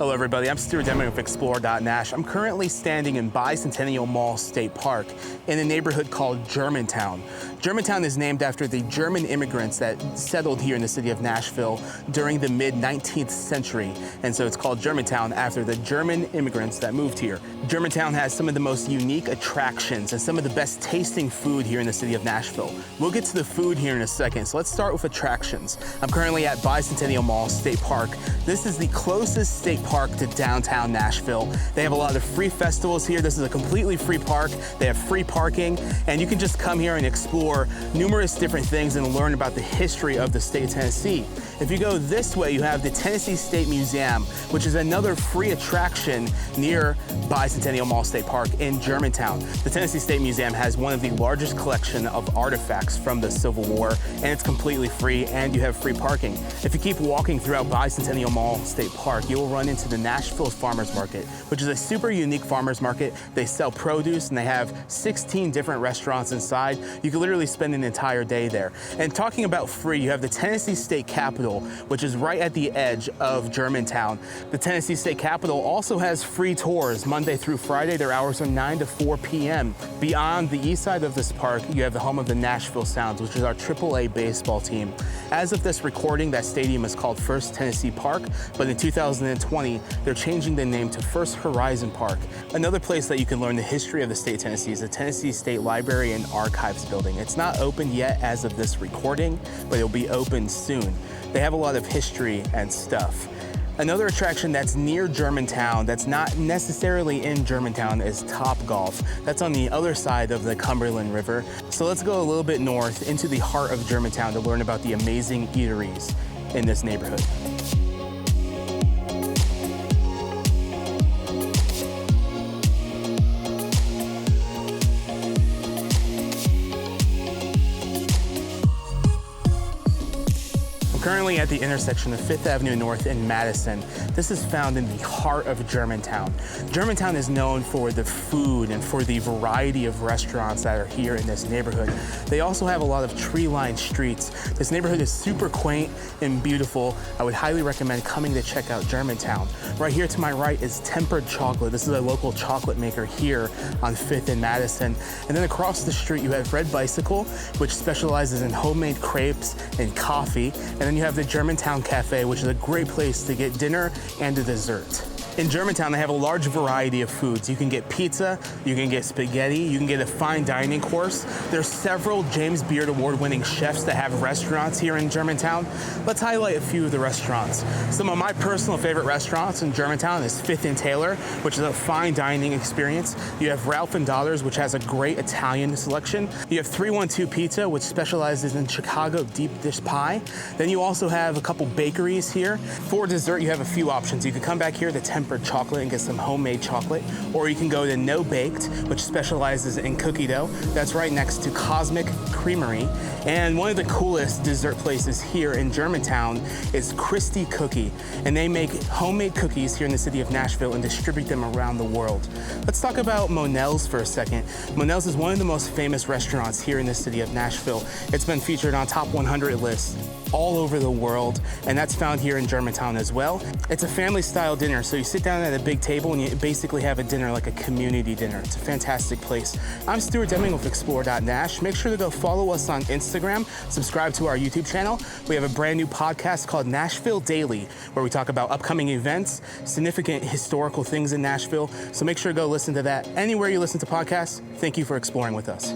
Hello everybody, I'm Stuart Deming with XPLR.NASH. I'm currently standing in Bicentennial Mall State Park in a neighborhood called Germantown. Germantown is named after the German immigrants that settled here in the city of Nashville during the mid-19th century. And so it's called Germantown after the German immigrants that moved here. Germantown has some of the most unique attractions and some of the best tasting food here in the city of Nashville. We'll get to the food here in a second, so let's start with attractions. I'm currently at Bicentennial Mall State Park. This is the closest state park to downtown Nashville. They have a lot of free festivals here. This is a completely free park. They have free parking, and you can just come here and explore numerous different things and learn about the history of the state of Tennessee. If you go this way, you have the Tennessee State Museum, which is another free attraction near Bicentennial Mall State Park in Germantown. The Tennessee State Museum has one of the largest collection of artifacts from the Civil War, and it's completely free, and you have free parking. If you keep walking throughout Bicentennial Mall State Park, you will run into the Nashville Farmers Market, which is a super unique farmers market. They sell produce, and they have 16 different restaurants inside. You can literally spend an entire day there. And talking about free, you have the Tennessee State Capitol, which is right at the edge of Germantown. The Tennessee State Capitol also has free tours Monday through Friday. Their hours are 9 to 4 p.m. Beyond the east side of this park, you have the home of the Nashville Sounds, which is our AAA baseball team. As of this recording, that stadium is called First Tennessee Park, but in 2020, they're changing the name to First Horizon Park. Another place that you can learn the history of the state of Tennessee is the Tennessee State Library and Archives building. It's not open yet as of this recording, but it'll be open soon. They have a lot of history and stuff. Another attraction that's near Germantown, that's not necessarily in Germantown, is Topgolf. That's on the other side of the Cumberland River. So let's go a little bit north into the heart of Germantown to learn about the amazing eateries in this neighborhood. Currently at the intersection of 5th Avenue North and Madison. This is found in the heart of Germantown. Germantown is known for the food and for the variety of restaurants that are here in this neighborhood. They also have a lot of tree-lined streets. This neighborhood is super quaint and beautiful. I would highly recommend coming to check out Germantown. Right here to my right is Tempered Chocolate. This is a local chocolate maker here on 5th and Madison. And then across the street you have Red Bicycle, which specializes in homemade crepes and coffee. And then you have the Germantown Cafe, which is a great place to get dinner and a dessert. In Germantown, they have a large variety of foods. You can get pizza, you can get spaghetti, you can get a fine dining course. There's several James Beard Award-winning chefs that have restaurants here in Germantown. Let's highlight a few of the restaurants. Some of my personal favorite restaurants in Germantown is Fifth and Taylor, which is a fine dining experience. You have Ralph and Daughters, which has a great Italian selection. You have 312 Pizza, which specializes in Chicago deep dish pie. Then you also have a couple bakeries here. For dessert, you have a few options. You can come back here to Tempered Chocolate and get some homemade chocolate, or you can go to No Baked, which specializes in cookie dough. That's right next to Cosmic Creamery. And one of the coolest dessert places here in Germantown is Christie Cookie, and they make homemade cookies here in the city of Nashville and distribute them around the world. Let's talk about Monell's for a second. Monell's is one of the most famous restaurants here in the city of Nashville. It's been featured on top 100 lists all over the world, and that's found here in Germantown as well. It's a family-style dinner, so you sit down at a big table and you basically have a dinner like a community dinner. It's a fantastic place. I'm Stuart Deming with XPLR.NASH. Make sure to go follow us on Instagram, subscribe to our YouTube channel. We have a brand new podcast called Nashville Daily, where we talk about upcoming events, significant historical things in Nashville, so make sure to go listen to that anywhere you listen to podcasts. Thank you for exploring with us.